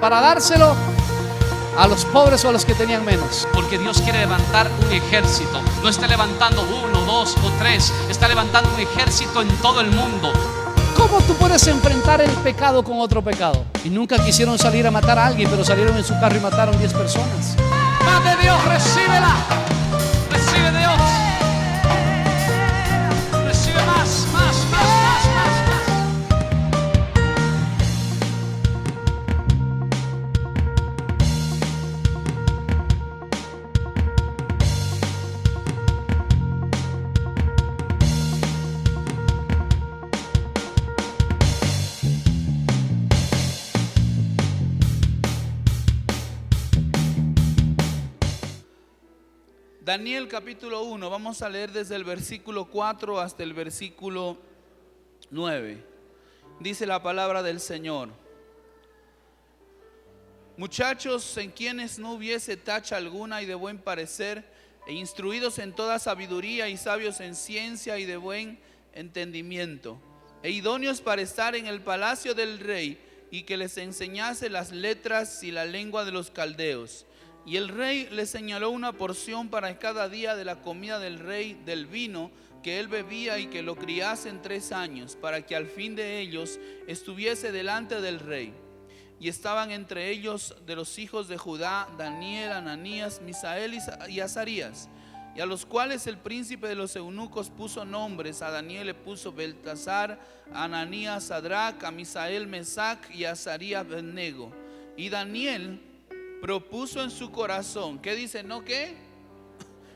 para dárselo a los pobres o a los que tenían menos. Porque Dios quiere levantar un ejército. No está levantando 1, 2 o 3. Está levantando un ejército en todo el mundo. ¿Cómo tú puedes enfrentar el pecado con otro pecado? Y nunca quisieron salir a matar a alguien, pero salieron en su carro y mataron 10 personas. Más de Dios, recíbela. Recibe Dios. Recibe más. Daniel capítulo 1, vamos a leer desde el versículo 4 hasta el versículo 9. Dice la palabra del Señor: muchachos en quienes no hubiese tacha alguna y de buen parecer, e instruidos en toda sabiduría y sabios en ciencia y de buen entendimiento, e idóneos para estar en el palacio del rey, y que les enseñase las letras y la lengua de los caldeos. Y el rey les señaló una porción para cada día de la comida del rey, del vino que él bebía, y que lo criasen 3 años, para que al fin de ellos estuviese delante del rey. Y estaban entre ellos de los hijos de Judá Daniel, Ananías, Misael y Azarías, y a los cuales el príncipe de los eunucos puso nombres. A Daniel le puso Beltasar, a Ananías Sadrac, a Misael Mesac y a Azarías Abednego. Y Daniel propuso en su corazón, ¿qué dice? ¿No qué?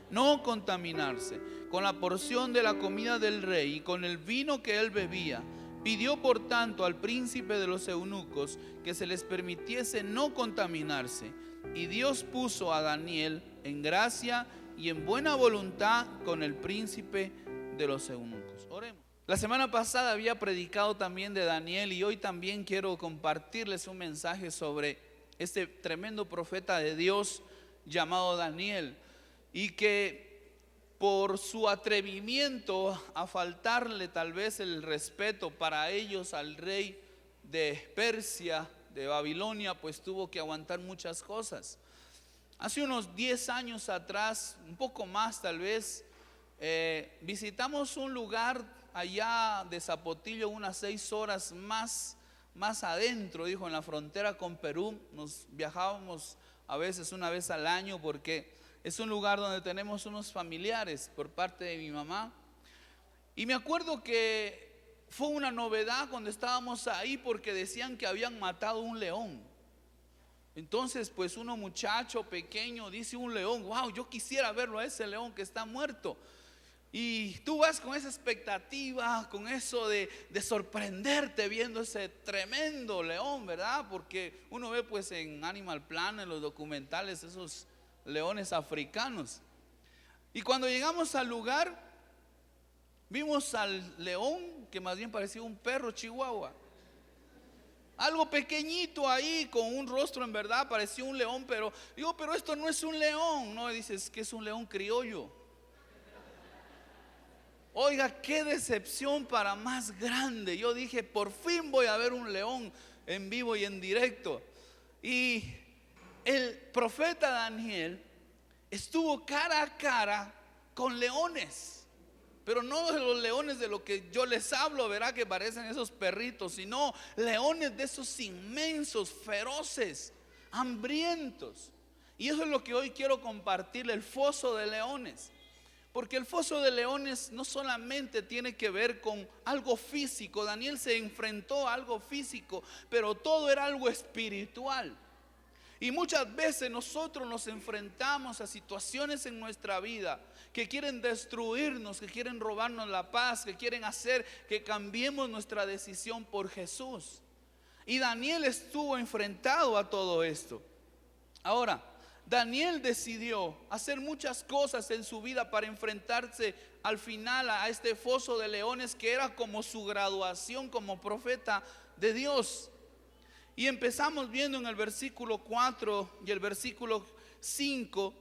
No contaminarse con la porción de la comida del rey y con el vino que él bebía. Pidió por tanto al príncipe de los eunucos que se les permitiese no contaminarse. Y Dios puso a Daniel en gracia y en buena voluntad con el príncipe de los eunucos. Oremos. La semana pasada había predicado también de Daniel, y hoy también quiero compartirles un mensaje sobre este tremendo profeta de Dios llamado Daniel, y que por su atrevimiento a faltarle tal vez el respeto para ellos al rey de Persia, de Babilonia, pues tuvo que aguantar muchas cosas. Hace unos 10 años atrás, un poco más tal vez, visitamos un lugar allá de Zapotillo, unas 6 horas más adentro, dijo, en la frontera con Perú. Nos viajábamos a veces una vez al año, porque es un lugar donde tenemos unos familiares por parte de mi mamá. Y me acuerdo que fue una novedad cuando estábamos ahí, porque decían que habían matado un león. Entonces pues uno, muchacho pequeño, dice: un león, wow, yo quisiera verlo a ese león que está muerto. Y tú vas con esa expectativa, con eso de sorprenderte viendo ese tremendo león, ¿verdad? Porque uno ve pues en Animal Planet, en los documentales, esos leones africanos. Y cuando llegamos al lugar, vimos al león que más bien parecía un perro chihuahua. Algo pequeñito ahí, con un rostro, en verdad parecía un león, pero digo, pero esto no es un león. No, dices que es un león criollo. Oiga, qué decepción para más grande. Yo dije, por fin voy a ver un león en vivo y en directo. Y el profeta Daniel estuvo cara a cara con leones, pero no de los leones de lo que yo les hablo, verá, que parecen esos perritos, sino leones de esos inmensos, feroces, hambrientos. Y eso es lo que hoy quiero compartir, el foso de leones. Porque el foso de leones no solamente tiene que ver con algo físico. Daniel se enfrentó a algo físico, pero todo era algo espiritual. Y muchas veces nosotros nos enfrentamos a situaciones en nuestra vida que quieren destruirnos, que quieren robarnos la paz, que quieren hacer que cambiemos nuestra decisión por Jesús. Y Daniel estuvo enfrentado a todo esto. Ahora, Daniel decidió hacer muchas cosas en su vida para enfrentarse al final a este foso de leones, que era como su graduación como profeta de Dios. Y empezamos viendo en el versículo 4 y el versículo 5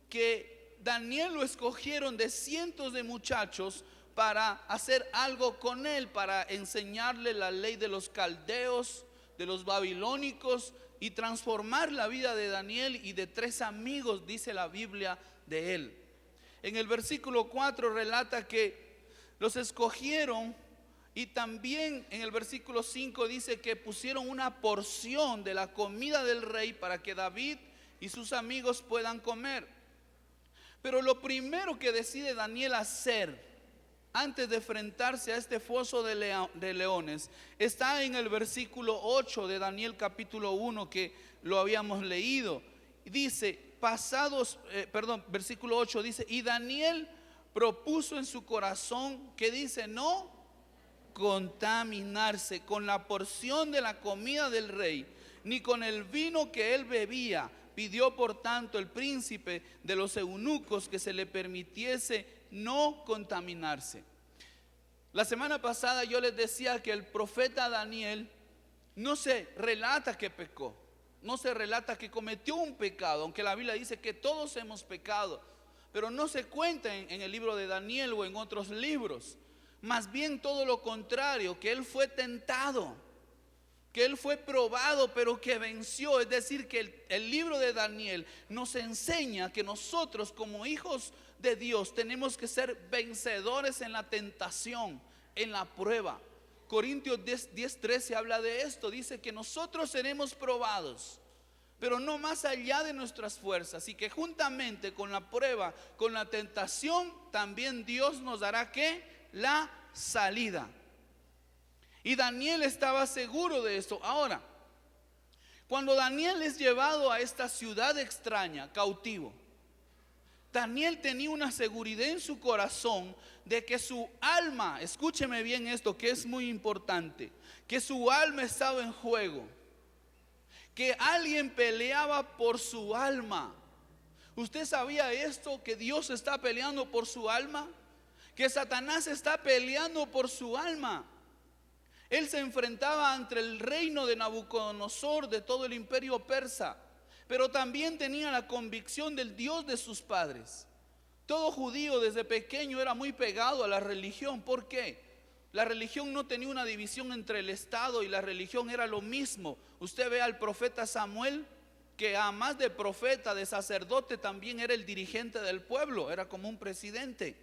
que Daniel lo escogieron de cientos de muchachos para hacer algo con él, para enseñarle la ley de los caldeos, de los babilónicos y transformar la vida de Daniel y de 3 amigos, dice la Biblia de él. En el versículo 4 relata que los escogieron, y también en el versículo 5 dice que pusieron una porción de la comida del rey para que David y sus amigos puedan comer. Pero lo primero que decide Daniel hacer antes de enfrentarse a este foso de leones está en el versículo 8 de Daniel capítulo 1, que lo habíamos leído. Dice, versículo 8 dice: y Daniel propuso en su corazón, que dice, no contaminarse con la porción de la comida del rey, ni con el vino que él bebía. Pidió por tanto el príncipe de los eunucos que se le permitiese no contaminarse. La semana pasada yo les decía que el profeta Daniel no se relata que pecó, no se relata que cometió un pecado, aunque la Biblia dice que todos hemos pecado, pero no se cuenta en el libro de Daniel o en otros libros. Más bien todo lo contrario, que él fue tentado, que él fue probado, pero que venció. Es decir, que el libro de Daniel nos enseña que nosotros como hijos de Dios tenemos que ser vencedores en la tentación, en la prueba. Corintios 10:13 habla de esto, dice que nosotros seremos probados, pero no más allá de nuestras fuerzas, y que juntamente con la prueba, con la tentación, también Dios nos dará ¿qué? La salida. Y Daniel estaba seguro de esto. Ahora, cuando Daniel es llevado a esta ciudad extraña, cautivo, Daniel tenía una seguridad en su corazón de que su alma, escúcheme bien esto que es muy importante, que su alma estaba en juego, que alguien peleaba por su alma. ¿Usted sabía esto? Que Dios está peleando por su alma, que Satanás está peleando por su alma. Él se enfrentaba ante el reino de Nabucodonosor, de todo el imperio persa, pero también tenía la convicción del Dios de sus padres. Todo judío desde pequeño era muy pegado a la religión. ¿Por qué? La religión no tenía una división entre el Estado y la religión, era lo mismo. Usted ve al profeta Samuel, que además de profeta, de sacerdote, también era el dirigente del pueblo, era como un presidente.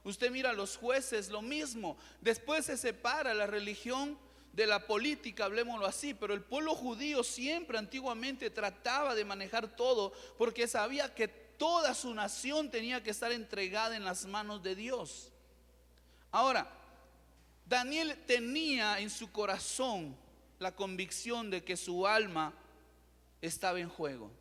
Usted mira a los jueces, lo mismo. Después se separa la religión de la política, hablemoslo así, pero el pueblo judío siempre antiguamente trataba de manejar todo, porque sabía que toda su nación tenía que estar entregada en las manos de Dios. Ahora, Daniel tenía en su corazón la convicción de que su alma estaba en juego.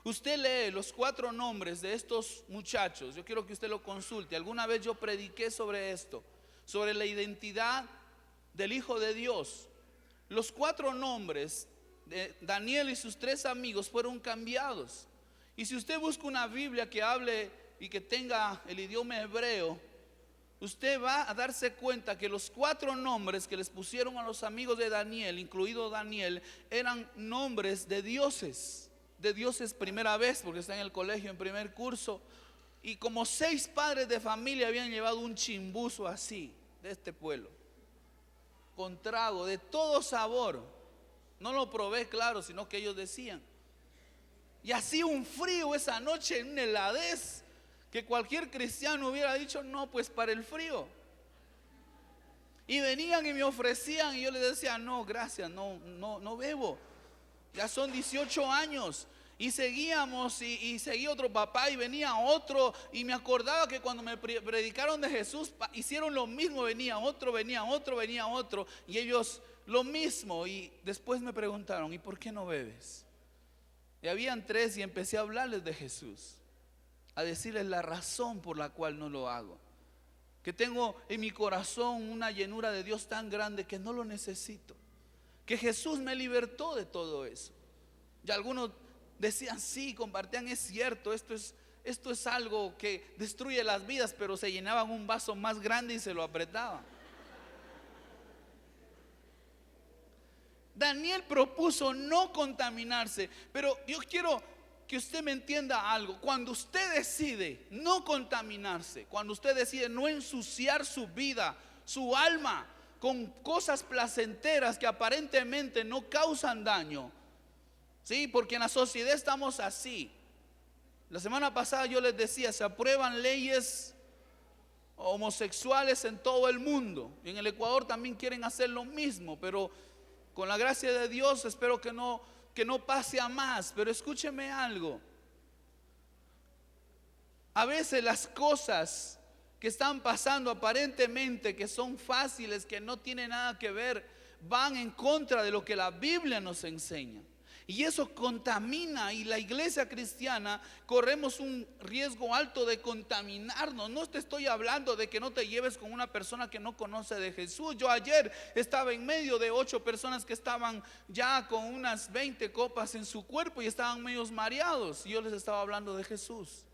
Usted lee los 4 nombres de estos muchachos, yo quiero que usted lo consulte. Alguna vez yo prediqué sobre esto, sobre la identidad del Hijo de Dios. Los 4 nombres de Daniel y sus 3 amigos fueron cambiados. Y si usted busca una Biblia que hable y que tenga el idioma hebreo, usted va a darse cuenta que los 4 nombres que les pusieron a los amigos de Daniel, incluido Daniel, eran nombres de dioses primera vez, porque está en el colegio en primer curso. Y como 6 padres de familia habían llevado un chimbuzo así, de este pueblo, con trago de todo sabor. No lo probé, claro, sino que ellos decían. Y hacía un frío esa noche, en una heladez, que cualquier cristiano hubiera dicho, no, pues para el frío. Y venían y me ofrecían, y yo les decía, no, gracias, no bebo. Ya son 18 años. Y seguíamos, y seguía otro papá, y venía otro. Y me acordaba que cuando me predicaron de Jesús, hicieron lo mismo, venía otro. Y ellos lo mismo. Y después me preguntaron, ¿y por qué no bebes? Y habían 3, y empecé a hablarles de Jesús, a decirles la razón por la cual no lo hago. Que tengo en mi corazón una llenura de Dios tan grande que no lo necesito. Que Jesús me libertó de todo eso. Y algunos decían, sí, compartían, es cierto, esto es algo que destruye las vidas, pero se llenaban un vaso más grande y se lo apretaban. Daniel propuso no contaminarse, pero yo quiero que usted me entienda algo. Cuando usted decide no contaminarse, cuando usted decide no ensuciar su vida, su alma, con cosas placenteras que aparentemente no causan daño, Sí, porque en la sociedad estamos así. La semana pasada yo les decía, se aprueban leyes homosexuales en todo el mundo. En el Ecuador también quieren hacer lo mismo, pero con la gracia de Dios espero que no pase a más. Pero escúcheme algo. A veces las cosas que están pasando aparentemente, que son fáciles, que no tienen nada que ver, van en contra de lo que la Biblia nos enseña. Y eso contamina, y la iglesia cristiana corremos un riesgo alto de contaminarnos. No te estoy hablando de que no te lleves con una persona que no conoce de Jesús. Yo ayer estaba en medio de 8 personas que estaban ya con unas 20 copas en su cuerpo y estaban medio mareados, y yo les estaba hablando de Jesús.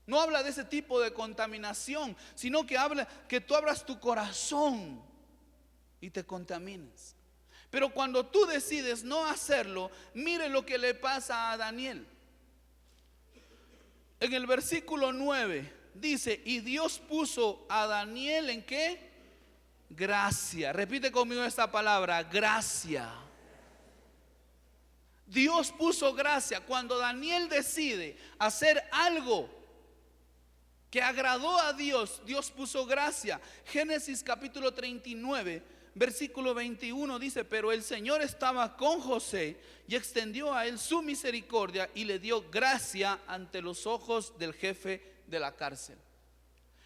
No habla de ese tipo de contaminación, sino que habla que tú abras tu corazón y te contamines. Pero cuando tú decides no hacerlo, mire lo que le pasa a Daniel. En el versículo 9 dice: y Dios puso a Daniel ¿en qué? Gracia. Repite conmigo esta palabra: gracia. Dios puso gracia. Cuando Daniel decide hacer algo que agradó a Dios, Dios puso gracia. Génesis capítulo 39 versículo 21 dice: pero el Señor estaba con José y extendió a él su misericordia y le dio gracia ante los ojos del jefe de la cárcel.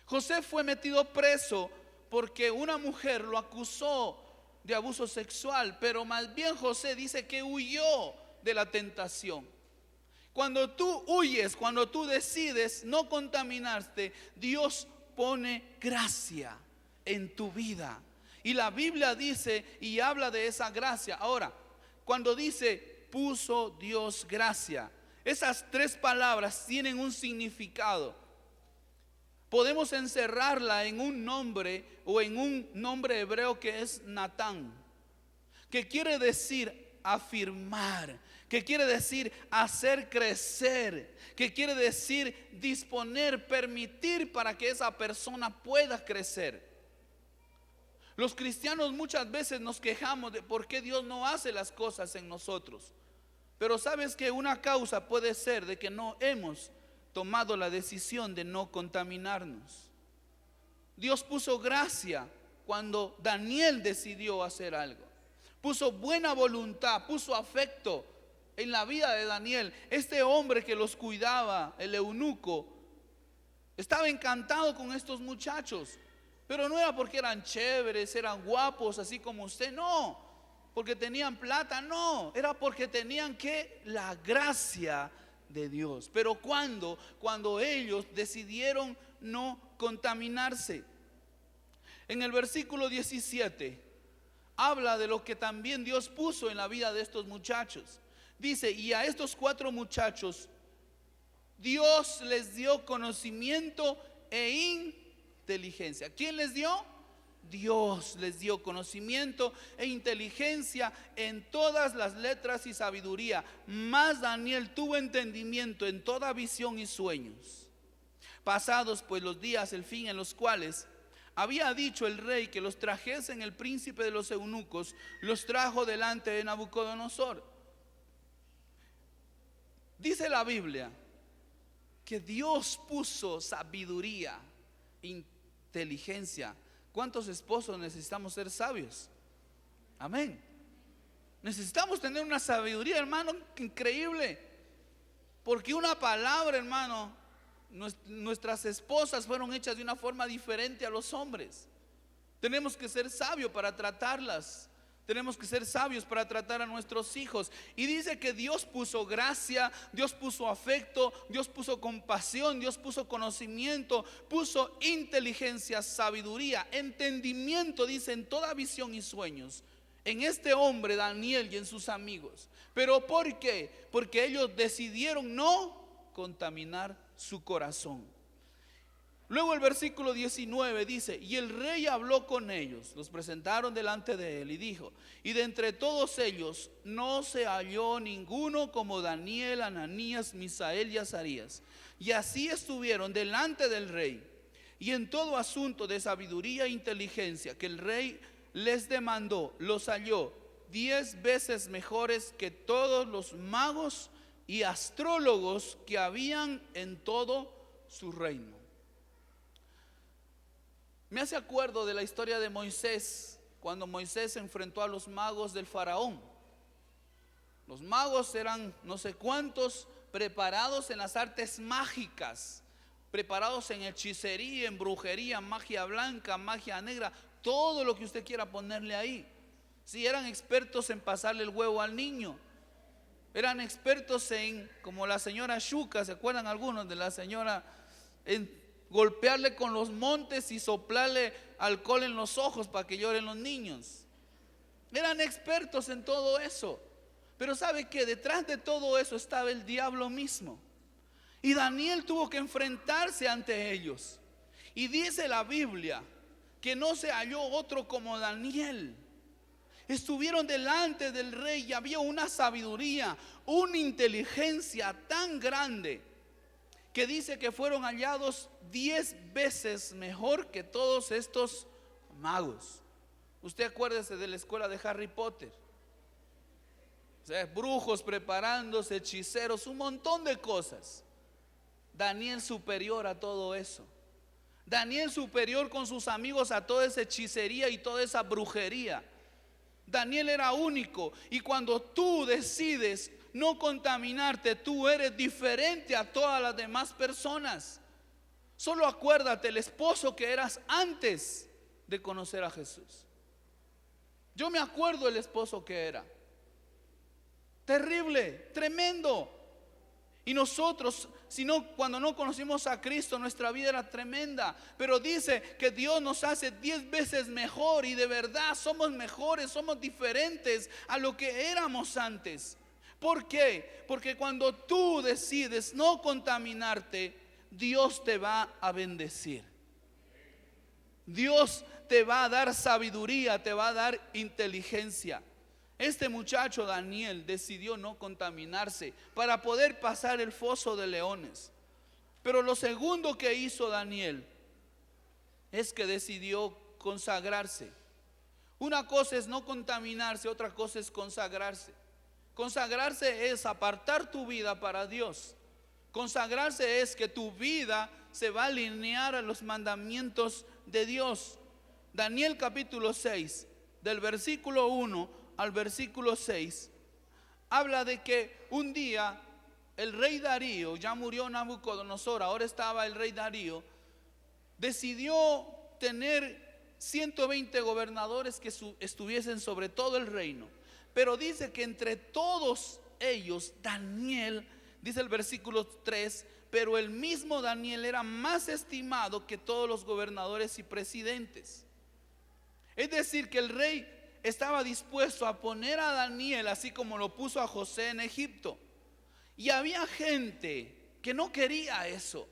José fue metido preso porque una mujer lo acusó de abuso sexual, pero más bien José dice que huyó de la tentación. Cuando tú huyes, cuando tú decides no contaminarte, Dios pone gracia en tu vida. Y la Biblia dice y habla de esa gracia. Ahora, cuando dice puso Dios gracia, esas 3 palabras tienen un significado. Podemos encerrarla en un nombre o en un nombre hebreo que es Natán, que quiere decir afirmar, que quiere decir hacer crecer, que quiere decir disponer, permitir para que esa persona pueda crecer. Los cristianos muchas veces nos quejamos de por qué Dios no hace las cosas en nosotros. Pero sabes que una causa puede ser de que no hemos tomado la decisión de no contaminarnos. Dios puso gracia cuando Daniel decidió hacer algo. Puso buena voluntad, puso afecto en la vida de Daniel. Este hombre que los cuidaba, el eunuco, estaba encantado con estos muchachos. Pero no era porque eran chéveres, eran guapos, así como usted, no. Porque tenían plata, no. Era porque tenían la gracia de Dios. Pero cuando ellos decidieron no contaminarse. En el versículo 17 habla de lo que también Dios puso en la vida de estos muchachos. Dice: y a estos 4 muchachos Dios les dio conocimiento e inteligencia. ¿Quién les dio? Dios les dio conocimiento e inteligencia en todas las letras y sabiduría. Mas Daniel tuvo entendimiento en toda visión y sueños. Pasados pues los días, el fin en los cuales había dicho el rey que los trajesen, el príncipe de los eunucos los trajo delante de Nabucodonosor. Dice la Biblia que Dios puso sabiduría, inteligencia. ¿Cuántos esposos necesitamos ser sabios? Amén. Necesitamos tener una sabiduría, hermano, increíble. Porque una palabra, hermano, nuestras esposas fueron hechas de una forma diferente a los hombres. Tenemos que ser sabios para tratarlas. Tenemos que ser sabios para tratar a nuestros hijos. Y dice que Dios puso gracia, Dios puso afecto, Dios puso compasión, Dios puso conocimiento, puso inteligencia, sabiduría, entendimiento, dice, en toda visión y sueños. En este hombre Daniel y en sus amigos. ¿Pero por qué? Porque ellos decidieron no contaminar su corazón. Luego el versículo 19 dice: y el rey habló con ellos, los presentaron delante de él y dijo: y de entre todos ellos no se halló ninguno como Daniel, Ananías, Misael y Azarías. Y así estuvieron delante del rey, y en todo asunto de sabiduría e inteligencia que el rey les demandó, los halló. 10 veces mejores que todos los magos y astrólogos que habían en todo su reino. Me hace acuerdo de la historia de Moisés, cuando Moisés se enfrentó a los magos del faraón. Los magos eran no sé cuántos, preparados en las artes mágicas, preparados en hechicería, en brujería, magia blanca, magia negra, todo lo que usted quiera ponerle ahí. Sí, eran expertos en pasarle el huevo al niño. Eran expertos en, como la señora Shuka, ¿se acuerdan algunos de la señora? En golpearle con los montes y soplarle alcohol en los ojos para que lloren los niños. Eran expertos en todo eso. Pero ¿sabe qué? Detrás de todo eso estaba el diablo mismo. Y Daniel tuvo que enfrentarse ante ellos. Y dice la Biblia que no se halló otro como Daniel. Estuvieron delante del rey y había una sabiduría, una inteligencia tan grande que dice que fueron hallados 10 veces mejor que todos estos magos. Usted acuérdese de la escuela de Harry Potter. O sea, brujos preparándose, hechiceros, un montón de cosas. Daniel superior a todo eso. Daniel superior con sus amigos a toda esa hechicería y toda esa brujería. Daniel era único. Y cuando tú decides no contaminarte, tú eres diferente a todas las demás personas. Solo acuérdate el esposo que eras antes de conocer a Jesús. Yo me acuerdo el esposo que era. Terrible, tremendo. Y nosotros, cuando no conocimos a Cristo, nuestra vida era tremenda. Pero dice que Dios nos hace 10 veces mejor. Y de verdad somos mejores, somos diferentes a lo que éramos antes. ¿Por qué? Porque cuando tú decides no contaminarte, Dios te va a bendecir. Dios te va a dar sabiduría, te va a dar inteligencia. Este muchacho Daniel decidió no contaminarse para poder pasar el foso de leones. Pero lo segundo que hizo Daniel es que decidió consagrarse. Una cosa es no contaminarse, otra cosa es consagrarse. Consagrarse es apartar tu vida para Dios. Consagrarse es que tu vida se va a alinear a los mandamientos de Dios. Daniel capítulo 6, del versículo 1 al versículo 6, habla de que un día el rey Darío, ya murió Nabucodonosor, ahora estaba el rey Darío, decidió tener 120 gobernadores que estuviesen sobre todo el reino. Pero dice que entre todos ellos, Daniel, dice el versículo 3, pero el mismo Daniel era más estimado que todos los gobernadores y presidentes. Es decir, que el rey estaba dispuesto a poner a Daniel así como lo puso a José en Egipto. Y había gente que no quería eso.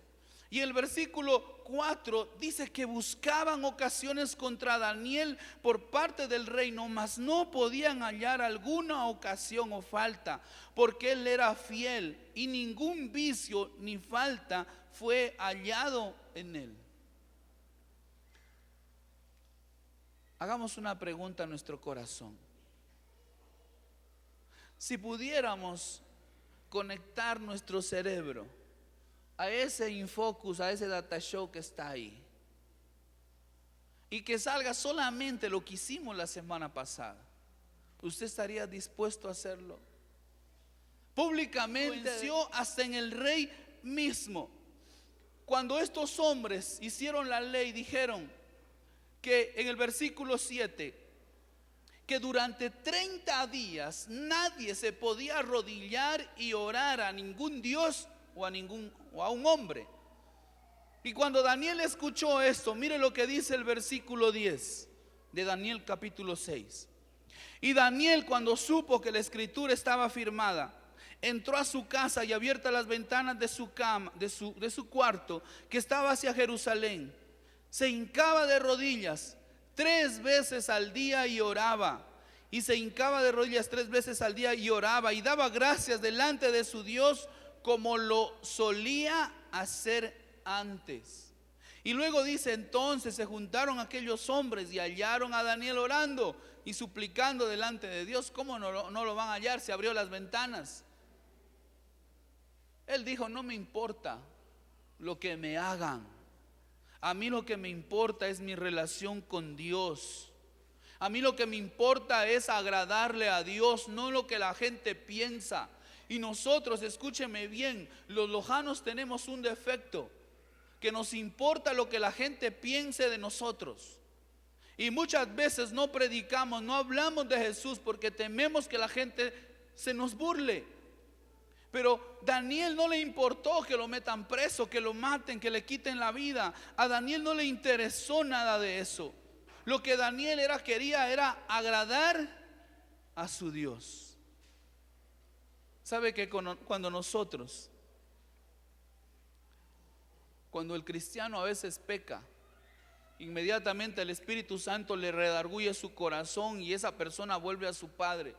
Y el versículo 4 dice que buscaban ocasiones contra Daniel por parte del reino, mas no podían hallar alguna ocasión o falta, porque él era fiel y ningún vicio ni falta fue hallado en él. Hagamos una pregunta a nuestro corazón. Si pudiéramos conectar nuestro cerebro a ese Infocus, a ese data show que está ahí, y que salga solamente lo que hicimos la semana pasada, ¿usted estaría dispuesto a hacerlo? Públicamente, hasta en el rey mismo. Cuando estos hombres hicieron la ley, dijeron que en el versículo 7, que durante 30 días nadie se podía arrodillar y orar a ningún dios o a un hombre. Y cuando Daniel escuchó esto, mire lo que dice el versículo 10 de Daniel capítulo 6. Y Daniel, cuando supo que la escritura estaba firmada, entró a su casa y abiertas las ventanas de su cama, de su cuarto, que estaba hacia Jerusalén, se hincaba de rodillas 3 veces al día y oraba. Y se hincaba de rodillas 3 veces al día y oraba y daba gracias delante de su Dios como lo solía hacer antes. Y luego dice: entonces se juntaron aquellos hombres y hallaron a Daniel orando y suplicando delante de Dios. ¿Cómo no lo van a hallar? Se abrió las ventanas. Él dijo: no me importa lo que me hagan, a mí lo que me importa es mi relación con Dios. A mí lo que me importa es agradarle a Dios, no lo que la gente piensa. Y nosotros, escúcheme bien, los lojanos tenemos un defecto, que nos importa lo que la gente piense de nosotros. Y muchas veces no predicamos, no hablamos de Jesús porque tememos que la gente se nos burle. Pero Daniel no le importó que lo metan preso, que lo maten, que le quiten la vida. A Daniel no le interesó nada de eso. Lo que Daniel quería era agradar a su Dios. ¿Sabe que cuando el cristiano a veces peca, inmediatamente el Espíritu Santo le redarguye su corazón y esa persona vuelve a su padre?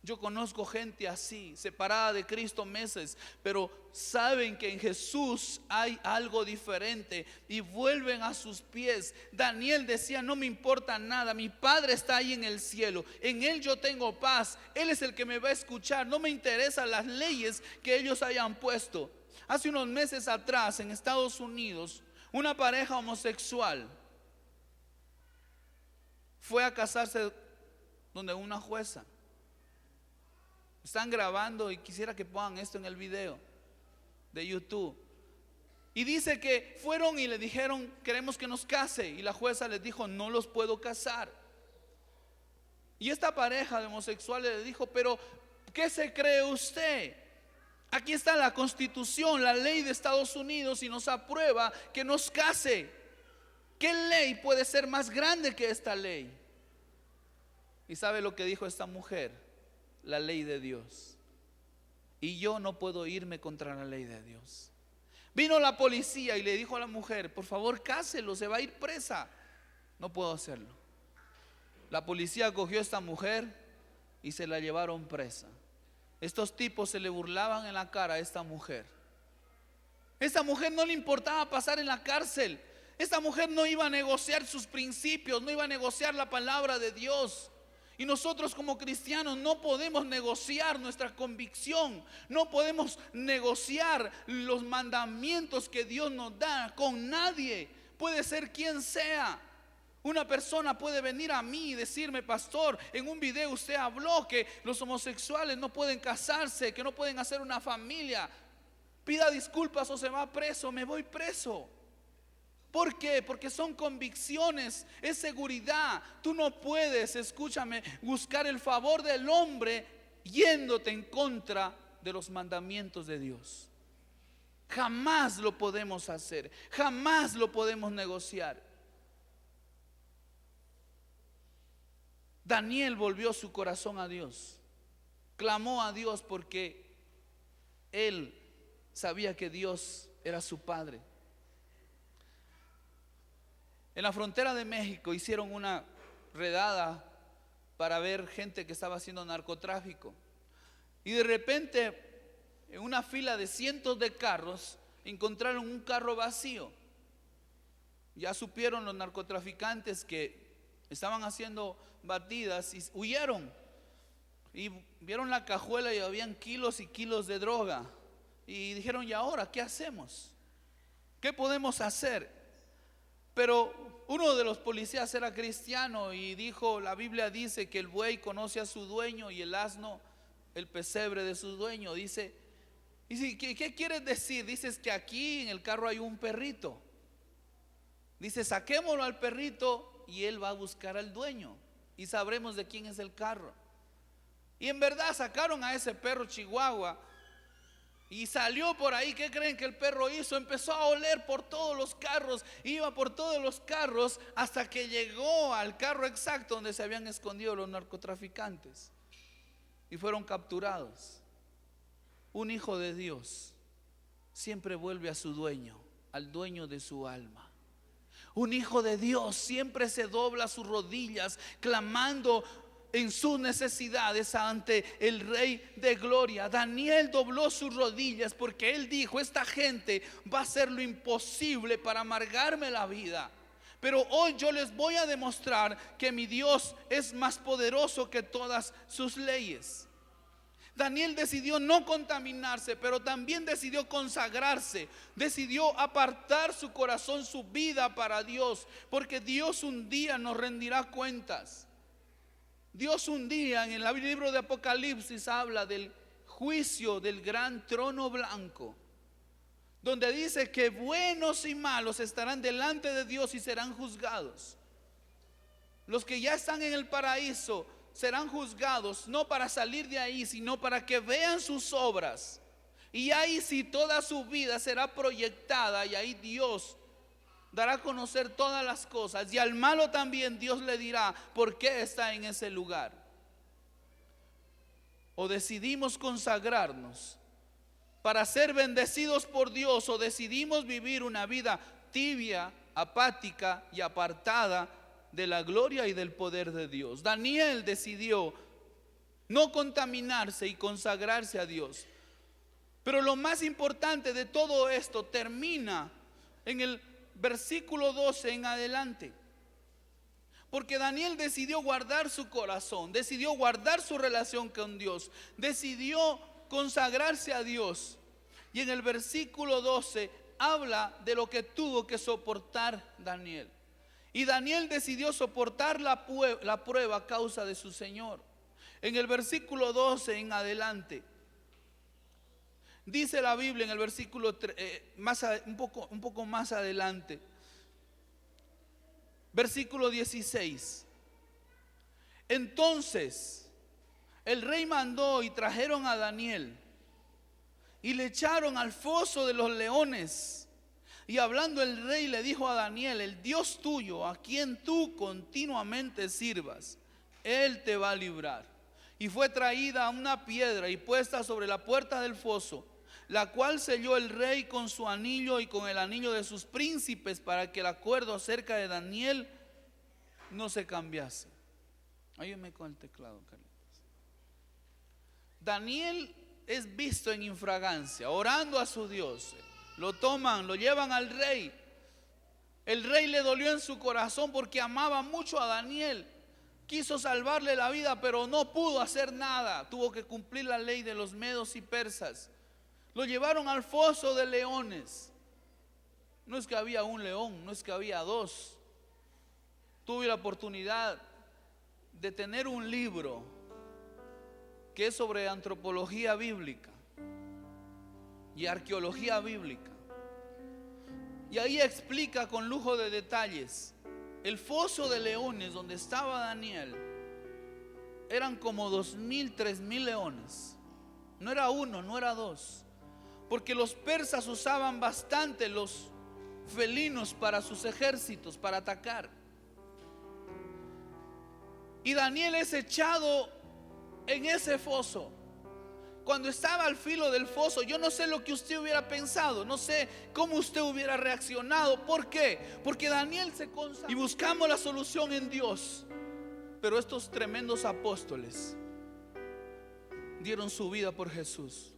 Yo conozco gente así, separada de Cristo meses, pero saben que en Jesús hay algo diferente y vuelven a sus pies. Daniel decía: no me importa nada, mi Padre está ahí en el cielo, en Él yo tengo paz, Él es el que me va a escuchar, no me interesan las leyes que ellos hayan puesto. Hace unos meses atrás en Estados Unidos, una pareja homosexual fue a casarse donde una jueza. Están grabando y quisiera que pongan esto en el video de YouTube. Y dice que fueron y le dijeron: queremos que nos case. Y la jueza les dijo: no los puedo casar. Y esta pareja de homosexuales le dijo: pero ¿qué se cree usted? Aquí está la Constitución, la ley de Estados Unidos, y nos aprueba que nos case. ¿Qué ley puede ser más grande que esta ley? ¿Y sabe lo que dijo esta mujer? La ley de Dios. Y yo no puedo irme contra la ley de Dios. Vino la policía y le dijo a la mujer: por favor, cáselo, se va a ir presa. No puedo hacerlo. La policía cogió a esta mujer y se la llevaron presa. Estos tipos se le burlaban en la cara a esta mujer. Esta mujer no le importaba pasar en la cárcel. Esta mujer no iba a negociar sus principios, no iba a negociar la palabra de Dios. Y nosotros como cristianos no podemos negociar nuestra convicción, no podemos negociar los mandamientos que Dios nos da con nadie. Puede ser quien sea. Una persona puede venir a mí y decirme: pastor, en un video usted habló que los homosexuales no pueden casarse, que no pueden hacer una familia. Pida disculpas o se va preso. Me voy preso. ¿Por qué? Porque son convicciones, es seguridad. Tú no puedes, escúchame, buscar el favor del hombre yéndote en contra de los mandamientos de Dios. Jamás lo podemos hacer, jamás lo podemos negociar. Daniel volvió su corazón a Dios, clamó a Dios porque él sabía que Dios era su Padre. En la frontera de México hicieron una redada para ver gente que estaba haciendo narcotráfico. Y de repente, en una fila de cientos de carros, encontraron un carro vacío. Ya supieron los narcotraficantes que estaban haciendo batidas y huyeron. Y vieron la cajuela y habían kilos y kilos de droga. Y dijeron: ¿y ahora qué hacemos? ¿Qué podemos hacer? Pero uno de los policías era cristiano y dijo: la Biblia dice que el buey conoce a su dueño y el asno el pesebre de su dueño. Dice, ¿qué quieres decir? Dices que aquí en el carro hay un perrito. Dice: saquémoslo al perrito y él va a buscar al dueño y sabremos de quién es el carro. Y en verdad sacaron a ese perro chihuahua y salió por ahí. ¿Qué creen que el perro hizo? Empezó a oler por todos los carros, iba por todos los carros hasta que llegó al carro exacto donde se habían escondido los narcotraficantes y fueron capturados. Un hijo de Dios siempre vuelve a su dueño, al dueño de su alma. Un hijo de Dios siempre se dobla sus rodillas clamando en sus necesidades ante el Rey de Gloria. Daniel dobló sus rodillas porque él dijo: esta gente va a hacer lo imposible para amargarme la vida, Pero hoy yo les voy a demostrar que mi Dios es más poderoso que todas sus leyes. Daniel decidió no contaminarse, pero también decidió consagrarse, decidió apartar su corazón, su vida para Dios, porque Dios un día nos rendirá cuentas. Dios un día en el libro de Apocalipsis habla del juicio del gran trono blanco, donde dice que buenos y malos estarán delante de Dios y serán juzgados. Los que ya están en el paraíso serán juzgados, no para salir de ahí, sino para que vean sus obras. Y ahí sí toda su vida será proyectada, y ahí Dios dará a conocer todas las cosas. Y al malo también Dios le dirá por qué está en ese lugar. O decidimos consagrarnos para ser bendecidos por Dios, o decidimos vivir una vida tibia, apática y apartada de la gloria y del poder de Dios. Daniel decidió no contaminarse y consagrarse a Dios. Pero lo más importante de todo esto termina en el versículo 12 en adelante. Porque Daniel decidió guardar su corazón, decidió guardar su relación con Dios, decidió consagrarse a Dios. Y en el versículo 12 habla de lo que tuvo que soportar Daniel. Y Daniel decidió soportar la prueba a causa de su Señor. En el versículo 12 en adelante, dice la Biblia en el versículo un poco más adelante, versículo 16. Entonces el rey mandó y trajeron a Daniel y le echaron al foso de los leones. Y hablando el rey le dijo a Daniel: el Dios tuyo, a quien tú continuamente sirvas, Él te va a librar. Y fue traída una piedra y puesta sobre la puerta del foso, la cual selló el rey con su anillo y con el anillo de sus príncipes, para que el acuerdo acerca de Daniel no se cambiase. Ayúdame con el teclado, Carlitos. Daniel es visto en infragancia, orando a su Dios. Lo toman, lo llevan al rey. El rey le dolió en su corazón porque amaba mucho a Daniel. Quiso salvarle la vida, pero no pudo hacer nada. Tuvo que cumplir la ley de los medos y persas. Lo llevaron al foso de leones. No es que había un león, no es que había dos. Tuve la oportunidad de tener un libro que es sobre antropología bíblica y arqueología bíblica. Y ahí explica con lujo de detalles el foso de leones donde estaba Daniel. Eran como 2,000, 3,000 leones. No era uno, no era dos, porque los persas usaban bastante los felinos para sus ejércitos, para atacar. Y Daniel es echado en ese foso. Cuando estaba al filo del foso, yo no sé lo que usted hubiera pensado, no sé cómo usted hubiera reaccionado. ¿Por qué? Porque Daniel se consagró y buscamos la solución en Dios. Pero estos tremendos apóstoles dieron su vida por Jesús.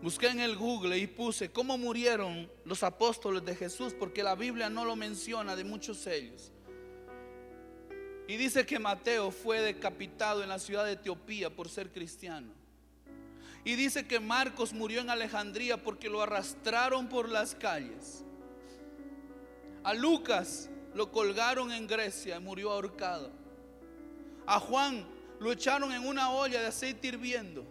Busqué en el Google y puse cómo murieron los apóstoles de Jesús, porque la Biblia no lo menciona de muchos de ellos. Y dice que Mateo fue decapitado en la ciudad de Etiopía por ser cristiano. Y dice que Marcos murió en Alejandría porque lo arrastraron por las calles. A Lucas lo colgaron en Grecia y murió ahorcado. A Juan lo echaron en una olla de aceite hirviendo,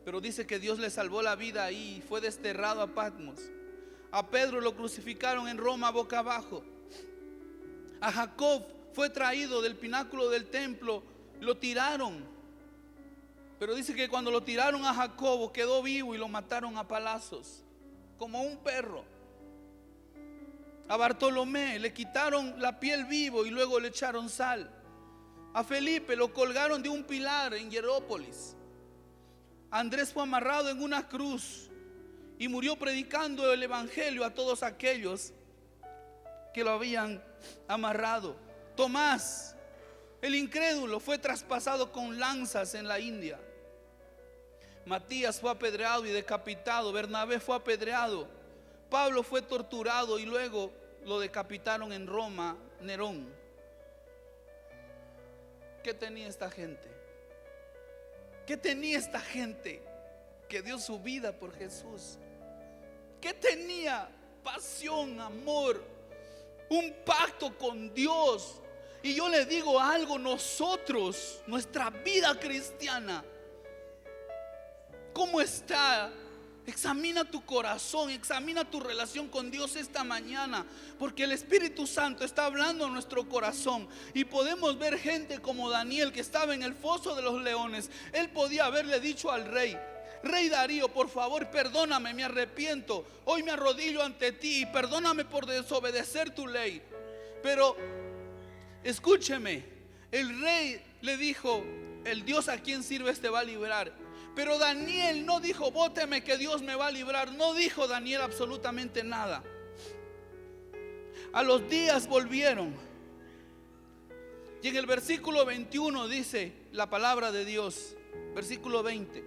pero dice que Dios le salvó la vida ahí y fue desterrado a Patmos. A Pedro lo crucificaron en Roma boca abajo. A Jacob fue traído del pináculo del templo, lo tiraron. Pero dice que cuando lo tiraron a Jacobo quedó vivo y lo mataron a palazos, como un perro. A Bartolomé le quitaron la piel vivo y luego le echaron sal. A Felipe lo colgaron de un pilar en Hierópolis. Andrés fue amarrado en una cruz y murió predicando el evangelio a todos aquellos que lo habían amarrado. Tomás, el incrédulo, fue traspasado con lanzas en la India. Matías fue apedreado y decapitado. Bernabé fue apedreado. Pablo fue torturado y luego lo decapitaron en Roma, Nerón. ¿Qué tenía esta gente? ¿Qué tenía esta gente que dio su vida por Jesús? ¿Qué tenía? Pasión, amor, un pacto con Dios. Y yo le digo algo, nosotros, nuestra vida cristiana, ¿cómo está? Examina tu corazón, examina tu relación con Dios esta mañana, porque el Espíritu Santo está hablando en nuestro corazón. Y podemos ver gente como Daniel, que estaba en el foso de los leones. Él podía haberle dicho al rey: Rey Darío, por favor, perdóname, me arrepiento. Hoy me arrodillo ante ti y perdóname por desobedecer tu ley. Pero escúcheme, el rey le dijo: el Dios a quien sirves te va a librar. Pero Daniel no dijo: bóteme que Dios me va a librar. No dijo Daniel absolutamente nada. A los días volvieron. Y en el versículo 21 dice la palabra de Dios, versículo 20: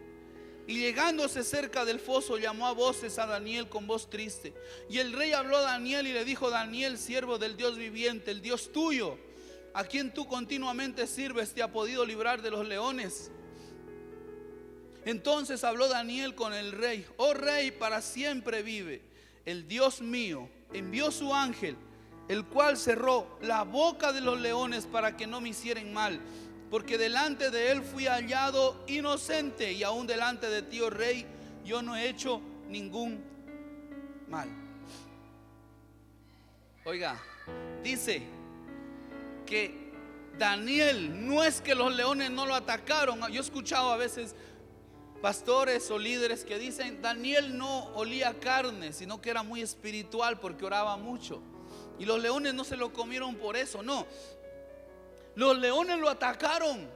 y llegándose cerca del foso, llamó a voces a Daniel con voz triste. Y el rey habló a Daniel y le dijo: Daniel, siervo del Dios viviente, el Dios tuyo, a quien tú continuamente sirves, ¿te ha podido librar de los leones? Entonces habló Daniel con el rey: oh rey, para siempre vive el Dios mío, envió su ángel, el cual cerró la boca de los leones para que no me hicieran mal, porque delante de él fui hallado inocente, y aún delante de ti, oh rey, yo no he hecho ningún mal. Oiga, dice que Daniel, no es que los leones no lo atacaron. Yo he escuchado a veces pastores o líderes que dicen: Daniel no olía carne, sino que era muy espiritual porque oraba mucho, y los leones no se lo comieron por eso. No, los leones lo atacaron.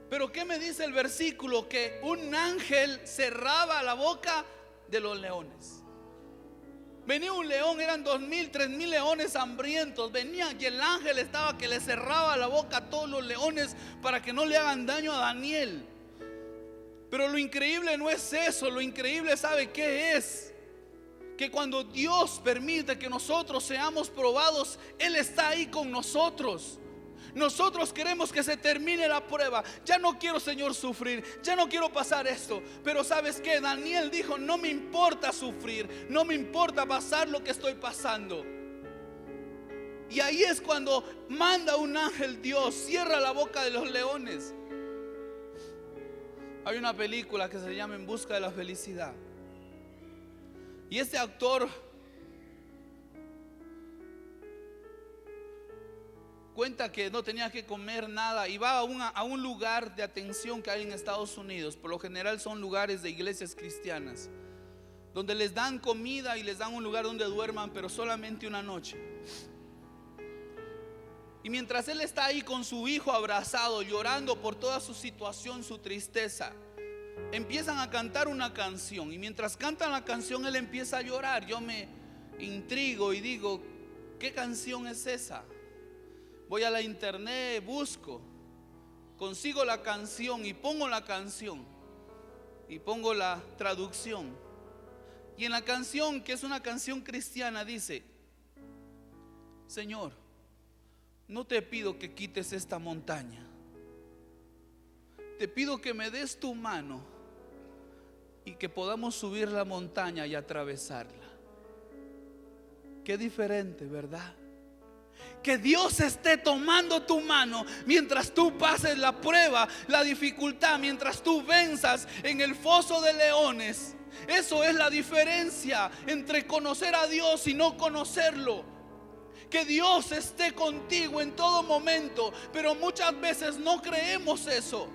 Pero ¿qué me dice el versículo? Que un ángel cerraba la boca de los leones. Venía un león, eran 2,000, 3,000 leones hambrientos. Venía y el ángel estaba que le cerraba la boca a todos los leones para que no le hagan daño a Daniel. Pero lo increíble no es eso. Lo increíble, ¿sabe qué es? Que cuando Dios permite que nosotros seamos probados, Él está ahí con nosotros. Nosotros queremos que se termine la prueba. Ya no quiero, Señor, sufrir. Ya no quiero pasar esto. Pero ¿sabes qué? Daniel dijo: no me importa sufrir, no me importa pasar lo que estoy pasando. Y ahí es cuando manda un ángel Dios, cierra la boca de los leones. Hay una película que se llama En busca de la felicidad. Y este actor cuenta que no tenía que comer nada y va a un lugar de atención que hay en Estados Unidos. Por lo general son lugares de iglesias cristianas, donde les dan comida y les dan un lugar donde duerman, pero solamente una noche. Y mientras él está ahí con su hijo abrazado, llorando por toda su situación, su tristeza, empiezan a cantar una canción. Y mientras cantan la canción, él empieza a llorar. Yo me intrigo y digo: ¿qué canción es esa? Voy a la internet, busco, consigo la canción y pongo la canción y pongo la traducción. Y en la canción, que es una canción cristiana, dice: Señor, no te pido que quites esta montaña, te pido que me des tu mano y que podamos subir la montaña y atravesarla. Qué diferente, ¿verdad? Que Dios esté tomando tu mano mientras tú pases la prueba, la dificultad, mientras tú venzas en el foso de leones. Eso es la diferencia entre conocer a Dios y no conocerlo. Que Dios esté contigo en todo momento, pero muchas veces no creemos eso.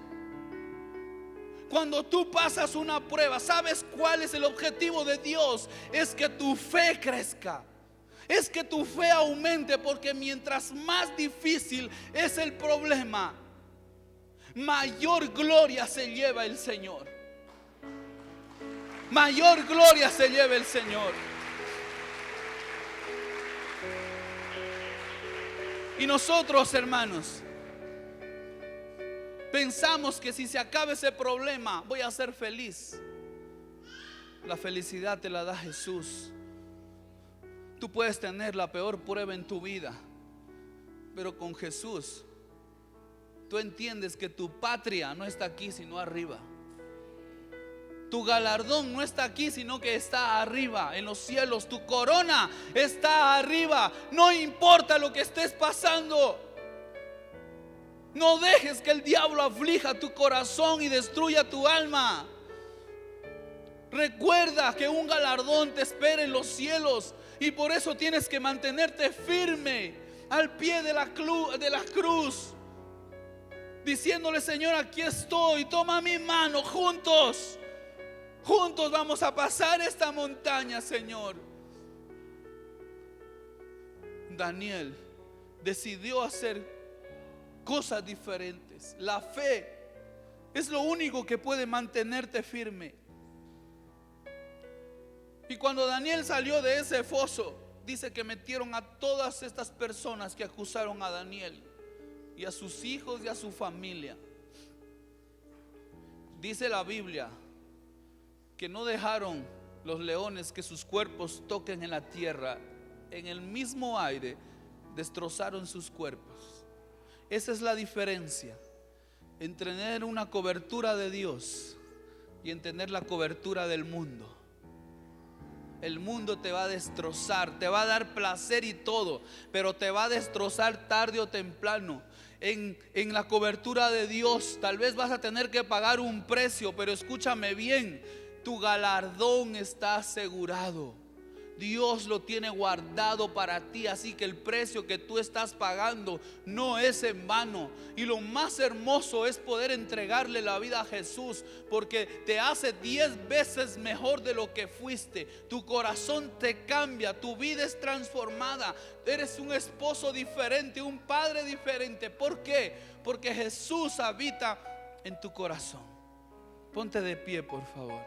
Cuando tú pasas una prueba, ¿sabes cuál es el objetivo de Dios? Es que tu fe crezca, es que tu fe aumente, porque mientras más difícil es el problema, mayor gloria se lleva el Señor. Mayor gloria se lleva el Señor. Y nosotros, hermanos, pensamos que si se acaba ese problema voy a ser feliz. La felicidad te la da Jesús. Tú puedes tener la peor prueba en tu vida, pero con Jesús tú entiendes que tu patria no está aquí sino arriba. Tu galardón no está aquí sino que está arriba en los cielos. Tu corona está arriba. No importa lo que estés pasando. No dejes que el diablo aflija tu corazón y destruya tu alma. Recuerda que un galardón te espera en los cielos, y por eso tienes que mantenerte firme al pie de la cruz, diciéndole: Señor, aquí estoy, toma mi mano, juntos vamos a pasar esta montaña, Señor. Daniel decidió hacer cosas diferentes. La fe es lo único que puede mantenerte firme. Y cuando Daniel salió de ese foso, dice que metieron a todas estas personas que acusaron a Daniel, y a sus hijos y a su familia. Dice la Biblia que no dejaron los leones que sus cuerpos toquen en la tierra. En el mismo aire destrozaron sus cuerpos. Esa es la diferencia entre tener una cobertura de Dios y en tener la cobertura del mundo. El mundo te va a destrozar, te va a dar placer y todo, pero te va a destrozar tarde o temprano. En la cobertura de Dios tal vez vas a tener que pagar un precio, pero escúchame bien, tu galardón está asegurado. Dios lo tiene guardado para ti, así que el precio que tú estás pagando no es en vano. Y lo más hermoso es poder entregarle la vida a Jesús, porque te hace 10 veces mejor de lo que fuiste. Tu corazón te cambia, tu vida es transformada. Eres un esposo diferente, un padre diferente. ¿Por qué? Porque Jesús habita en tu corazón. Ponte de pie, por favor.